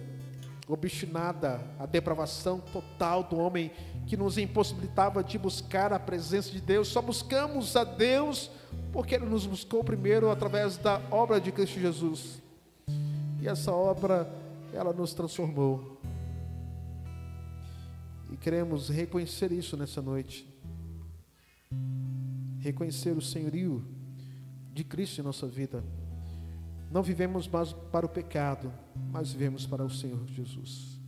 obstinada, a depravação total do homem, que nos impossibilitava de buscar a presença de Deus. Só buscamos a Deus porque Ele nos buscou primeiro através da obra de Cristo Jesus. E essa obra, ela nos transformou. E queremos reconhecer isso nessa noite. Reconhecer o senhorio de Cristo em nossa vida. Não vivemos mais para o pecado, mas vivemos para o Senhor Jesus.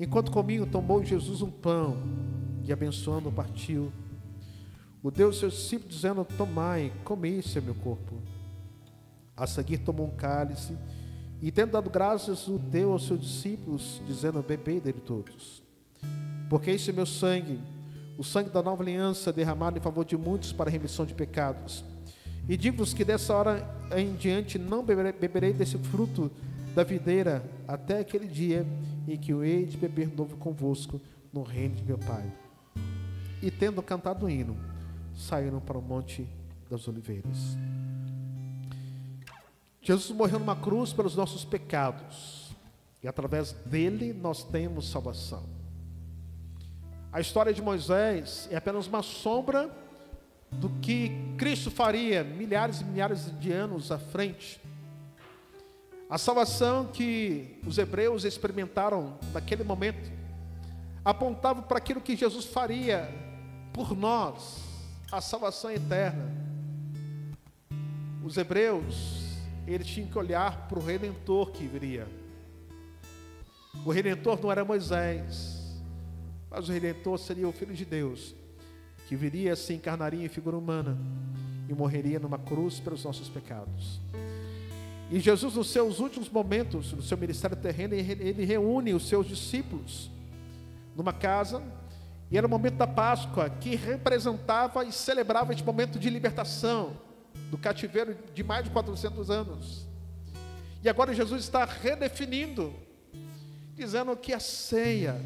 Enquanto comiam, tomou Jesus um pão e abençoando, partiu. O deu aos seus discípulos, dizendo: tomai, comei, esse é meu corpo. A seguir tomou um cálice e, tendo dado graças, o deu aos seus discípulos, dizendo: bebei dele todos, porque esse é meu sangue, o sangue da nova aliança, derramado em favor de muitos para a remissão de pecados. E digo-vos que dessa hora em diante não beberei desse fruto da videira, até aquele dia em que eu hei de beber novo convosco no reino de meu Pai. E tendo cantado o hino, saíram para o Monte das Oliveiras. Jesus morreu numa cruz pelos nossos pecados, e através dele nós temos salvação. A história de Moisés é apenas uma sombra do que Cristo faria milhares e milhares de anos à frente. A salvação que os hebreus experimentaram naquele momento apontava para aquilo que Jesus faria por nós, a salvação eterna. Os hebreus, eles tinham que olhar para o Redentor que viria. O Redentor não era Moisés, mas o Redentor seria o Filho de Deus, que viria, se encarnaria em figura humana e morreria numa cruz pelos nossos pecados. E Jesus, nos seus últimos momentos do seu ministério terreno, ele reúne os seus discípulos numa casa, e era o momento da Páscoa, que representava e celebrava este momento de libertação do cativeiro de mais de 400 anos. E agora Jesus está redefinindo, dizendo que a ceia,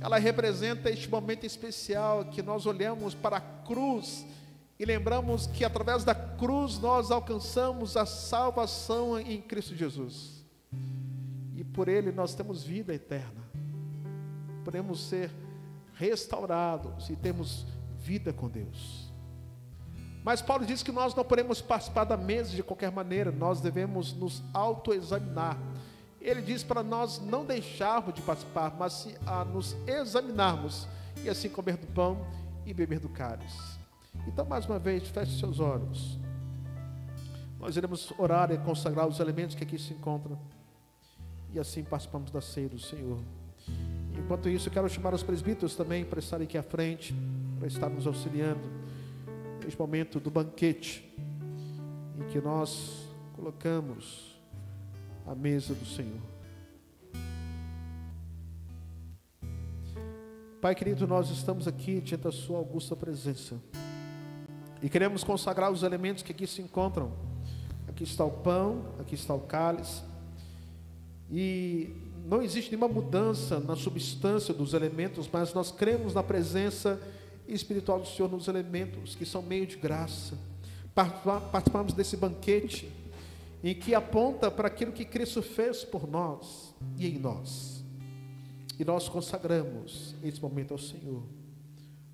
ela representa este momento especial que nós olhamos para a cruz e lembramos que através da cruz nós alcançamos a salvação em Cristo Jesus. E por Ele nós temos vida eterna. Podemos ser restaurados e temos vida com Deus. Mas Paulo diz que nós não podemos participar da mesa de qualquer maneira, nós devemos nos autoexaminar. Ele diz para nós não deixarmos de participar, mas sim a nos examinarmos e assim comer do pão e beber do cálice. Então, mais uma vez, feche seus olhos. Nós iremos orar e consagrar os elementos que aqui se encontram e assim participamos da ceia do Senhor. Enquanto isso, eu quero chamar os presbíteros também para estarem aqui à frente, para estar nos auxiliando neste momento do banquete em que nós colocamos a mesa do Senhor. Pai querido, nós estamos aqui diante da sua augusta presença e queremos consagrar os elementos que aqui se encontram. Aqui está o pão, aqui está o cálice, e não existe nenhuma mudança na substância dos elementos, mas nós cremos na presença espiritual do Senhor nos elementos, que são meio de graça. Participamos desse banquete em que aponta para aquilo que Cristo fez por nós e em nós. E nós consagramos esse momento ao Senhor.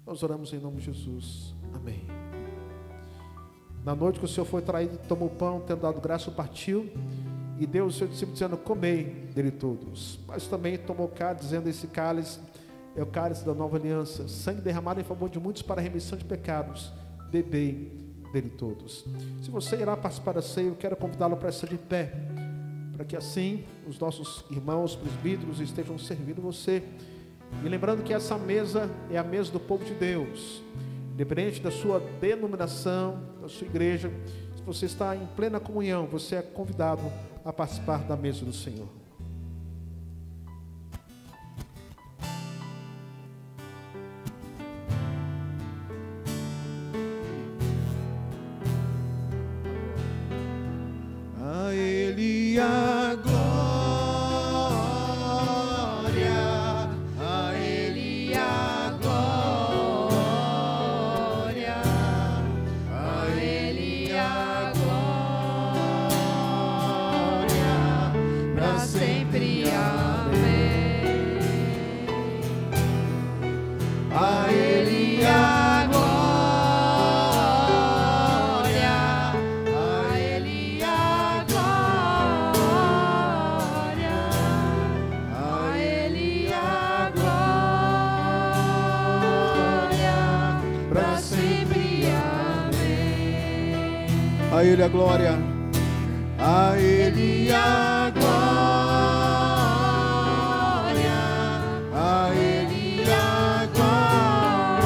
Nós oramos em nome de Jesus. Amém. Na noite que o Senhor foi traído, tomou o pão, tendo dado graça, o partiu e deu ao seu discípulo, dizendo: comei dele todos. Mas também tomou o cálice, dizendo: esse cálice é o cálice da nova aliança, sangue derramado em favor de muitos para a remissão de pecados. Bebei dele todos. Se você irá participar da ceia, eu quero convidá-lo para estar de pé, para que assim os nossos irmãos presbíteros estejam servindo você. E lembrando que essa mesa é a mesa do povo de Deus, independente da sua denominação, da sua igreja. Se você está em plena comunhão, você é convidado a participar da mesa do Senhor. A Ele a glória, a Ele a glória, a Ele a glória, para sempre. Amém. A Ele a glória, a Ele a glória, a Ele a glória, para sempre. Amém. A Ele a glória, a Ele a glória, a Ele a glória,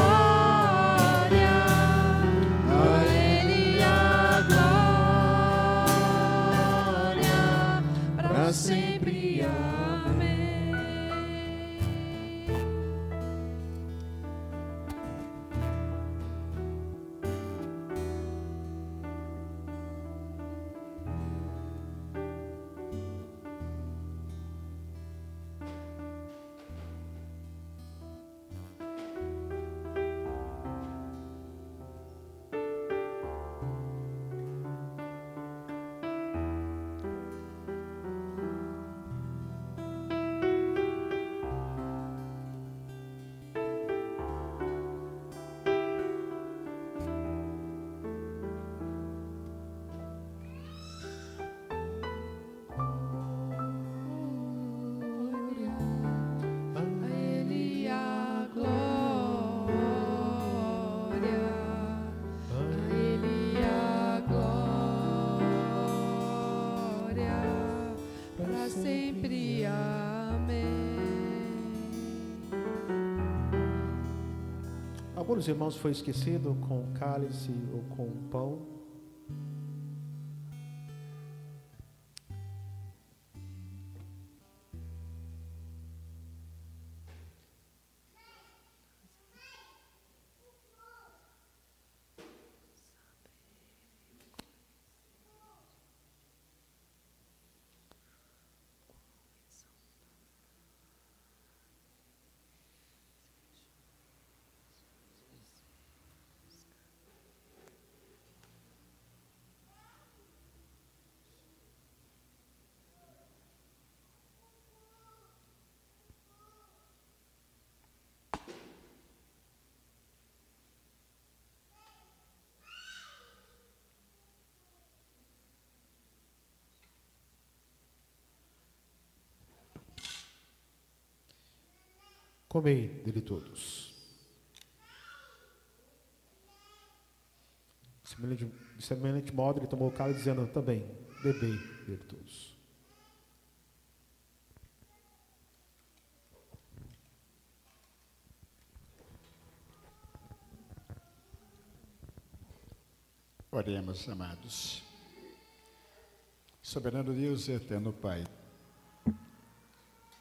a Ele a glória, para sempre. Amém. sempre. Amém. Algum dos irmãos foi esquecido com o cálice ou com o pão? Comei dele todos. De semelhante modo, ele tomou o cálice, dizendo também: bebei dele todos. Oremos, amados. Soberano Deus e eterno Pai,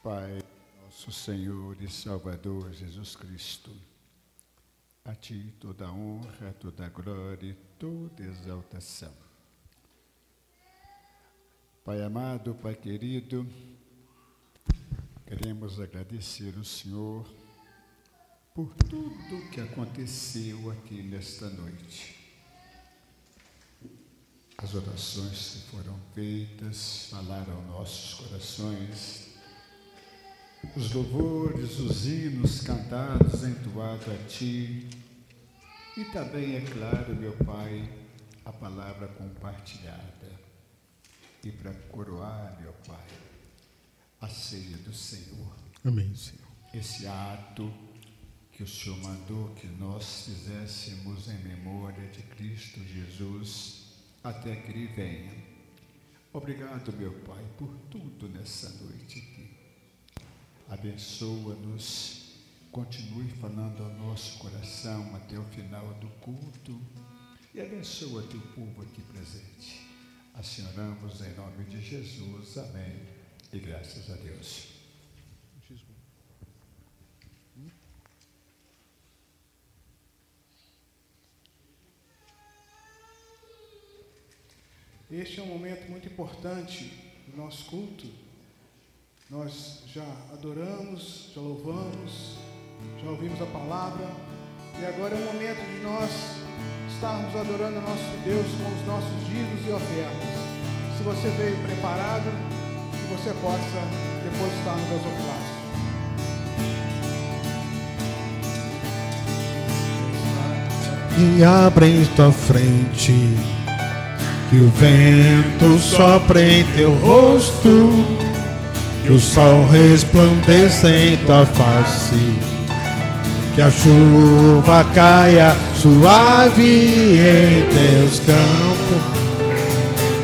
Pai, nosso Senhor e Salvador Jesus Cristo, a Ti toda honra, toda glória e toda exaltação. Pai amado, Pai querido, queremos agradecer ao Senhor por tudo que aconteceu aqui nesta noite. As orações que foram feitas falaram aos nossos corações, os louvores, os hinos cantados, entoados a Ti, e também, é claro, meu Pai, a palavra compartilhada, e para coroar, meu Pai, a ceia do Senhor. Amém, Senhor. Esse ato que o Senhor mandou que nós fizéssemos em memória de Cristo Jesus, até que Ele venha. Obrigado, meu Pai, por tudo nessa noite aqui. Abençoa-nos, continue falando ao nosso coração até o final do culto e abençoa teu povo aqui presente. Assim oramos em nome de Jesus. Amém. E graças a Deus. Este é um momento muito importante do nosso culto. Nós já adoramos, já louvamos, já ouvimos a palavra, e agora é o momento de nós estarmos adorando o nosso Deus com os nossos dízimos e ofertas. Se você veio preparado, que você possa depositar no gasofilácio. E abre em tua frente, que o vento sopre em teu rosto, que o sol resplandeça em tua face, que a chuva caia suave em teus campos,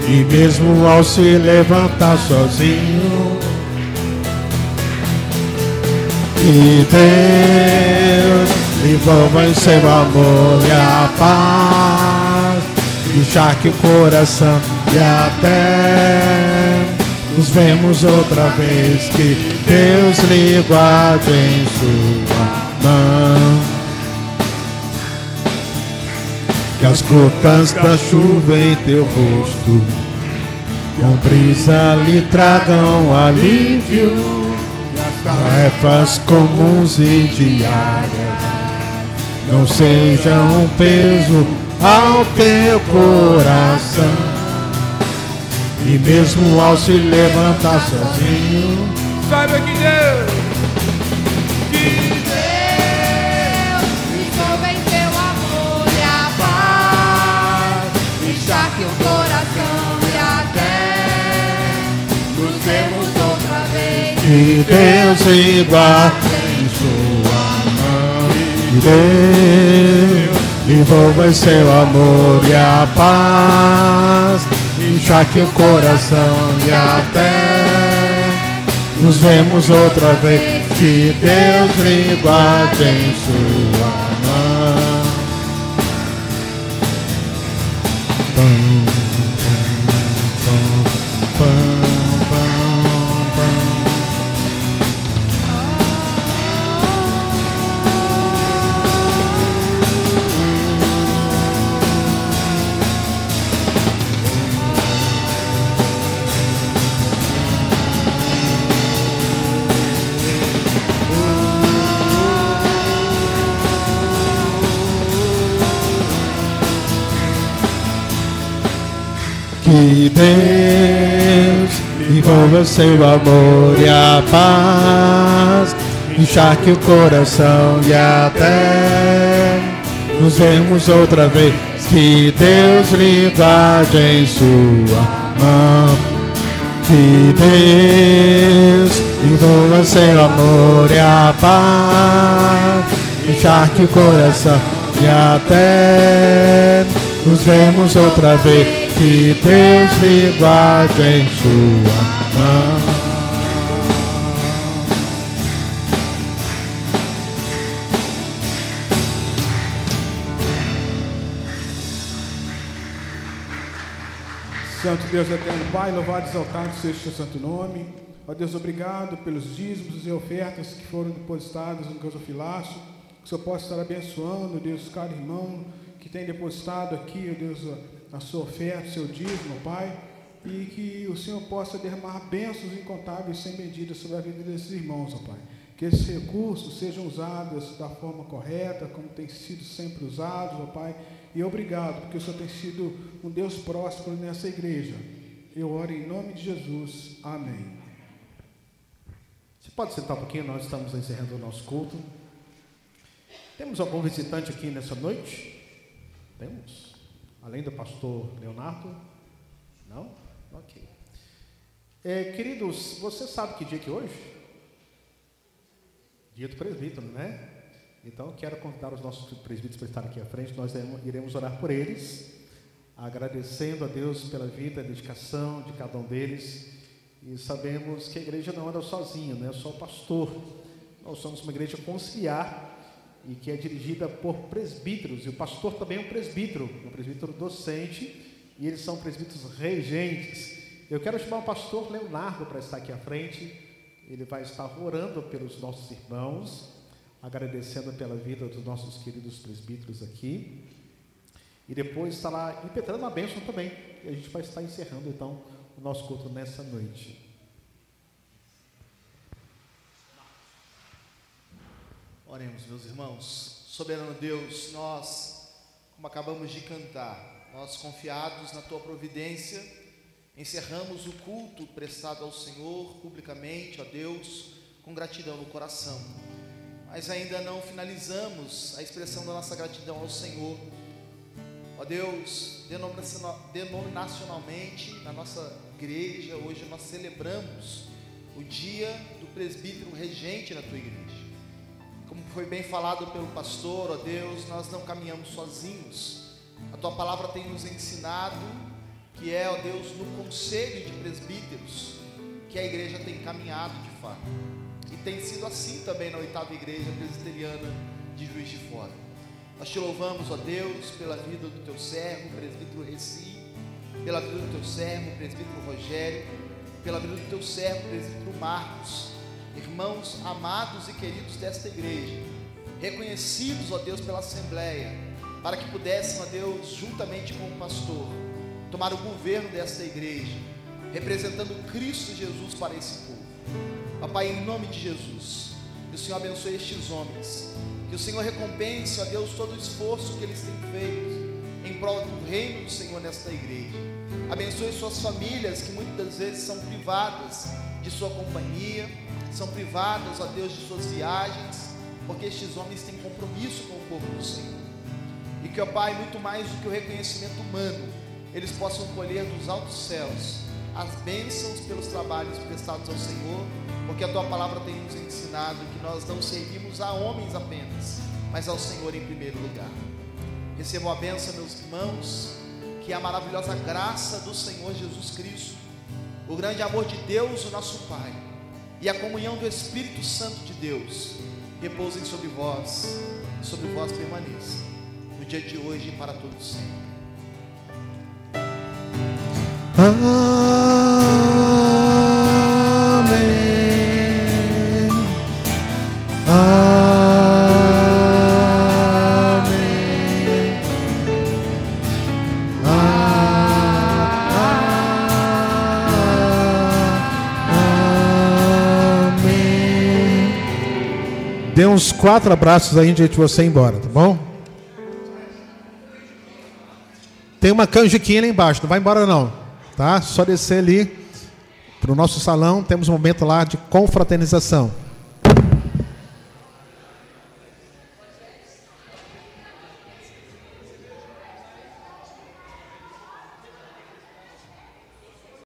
e mesmo ao se levantar sozinho, que Deus envolva em seu amor e a paz, já que o coração e até nos vemos outra vez, que Deus lhe guarde em sua mão, que as gotas da chuva em teu rosto com brisa lhe tragam alívio, tarefas comuns e diárias não sejam um peso ao teu coração, e mesmo ao se levantar sozinho, saiba que Deus envolve em teu amor e a paz, encharque o coração e até nos vemos outra vez, que Deus lhe guarde em sua mão, que Deus envolva em seu amor e a paz, encharque o coração e até nos vemos outra vez. Que Deus lhe guarde em sua mão. Pam, pam, pam, pam, pam. Que Deus envolva seu amor e a paz, encharque o coração e até nos vemos outra vez. Que Deus lhe guarde em sua mão. Que Deus envolva seu amor e a paz, encharque o coração e até nos vemos outra vez. Que Deus lhe guarde em sua mão. Santo Deus eterno Pai, louvado e exaltado seja o seu santo nome. Ó Deus, obrigado pelos dízimos e ofertas que foram depositadas no gasofilácio. Que o Senhor possa estar abençoando, Deus, cada irmão que tem depositado aqui, ó Deus, a sua oferta, o seu dízimo, Pai, e que o Senhor possa derramar bênçãos incontáveis sem medida sobre a vida desses irmãos, ó Pai. Que esses recursos sejam usados da forma correta, como tem sido sempre usados, ó Pai. E obrigado, porque o Senhor tem sido um Deus próspero nessa igreja. Eu oro em nome de Jesus. Amém. Você pode sentar um pouquinho, nós estamos encerrando o nosso culto. Temos algum visitante aqui nessa noite? Temos? Além do pastor Leonardo? Não? Ok. Queridos, você sabe que dia que é hoje? Dia do presbítero, né? Então, quero convidar os nossos presbíteros para estarem aqui à frente. Nós iremos orar por eles, agradecendo a Deus pela vida, a dedicação de cada um deles. E sabemos que a igreja não anda sozinha, não é só o pastor. Nós somos uma igreja conciliar e que é dirigida por presbíteros. E o pastor também é um presbítero docente, e eles são presbíteros regentes. Eu quero chamar o pastor Leonardo para estar aqui à frente. Ele vai estar orando pelos nossos irmãos, agradecendo pela vida dos nossos queridos presbíteros aqui, e depois estará impetrando a bênção também, e a gente vai estar encerrando então o nosso culto nessa noite. Oremos, meus irmãos. Soberano Deus, nós, como acabamos de cantar, nós confiados na Tua providência, encerramos o culto prestado ao Senhor publicamente, ó Deus, com gratidão no coração. Mas ainda não finalizamos a expressão da nossa gratidão ao Senhor. Ó Deus, denominacionalmente, na nossa igreja, hoje nós celebramos o dia do presbítero regente na Tua igreja. Como foi bem falado pelo pastor, ó Deus, nós não caminhamos sozinhos. A Tua palavra tem nos ensinado que é, ó Deus, no conselho de presbíteros que a igreja tem caminhado de fato. E tem sido assim também na 8ª igreja presbiteriana de Juiz de Fora. Nós te louvamos, ó Deus, pela vida do Teu servo, o presbítero Reci, pela vida do Teu servo, o presbítero Rogério, pela vida do Teu servo, o presbítero Marcos, irmãos amados e queridos desta igreja, reconhecidos, ó Deus, pela Assembleia, para que pudessem, ó Deus, juntamente com o pastor, tomar o governo desta igreja, representando Cristo Jesus para esse povo. Ó Pai, em nome de Jesus, que o Senhor abençoe estes homens, que o Senhor recompense, ó Deus, todo o esforço que eles têm feito em prol do reino do Senhor nesta igreja. Abençoe suas famílias, que muitas vezes são privadas de sua companhia, são privadas, ó Deus, de suas viagens, porque estes homens têm compromisso com o povo do Senhor. E que, ó Pai, muito mais do que o reconhecimento humano, eles possam colher dos altos céus as bênçãos pelos trabalhos prestados ao Senhor, porque a Tua palavra tem nos ensinado que nós não servimos a homens apenas, mas ao Senhor em primeiro lugar. Recebam a bênção, meus irmãos, que a maravilhosa graça do Senhor Jesus Cristo, o grande amor de Deus, o nosso Pai, e a comunhão do Espírito Santo de Deus repousem sobre vós permaneça, no dia de hoje e para todos sempre. Amém. Amém. Amém. Dê uns 4 abraços aí antes de você ir embora, tá bom? Tem uma canjiquinha lá embaixo, não vai embora não, tá? Só descer ali para o nosso salão, temos um momento lá de confraternização.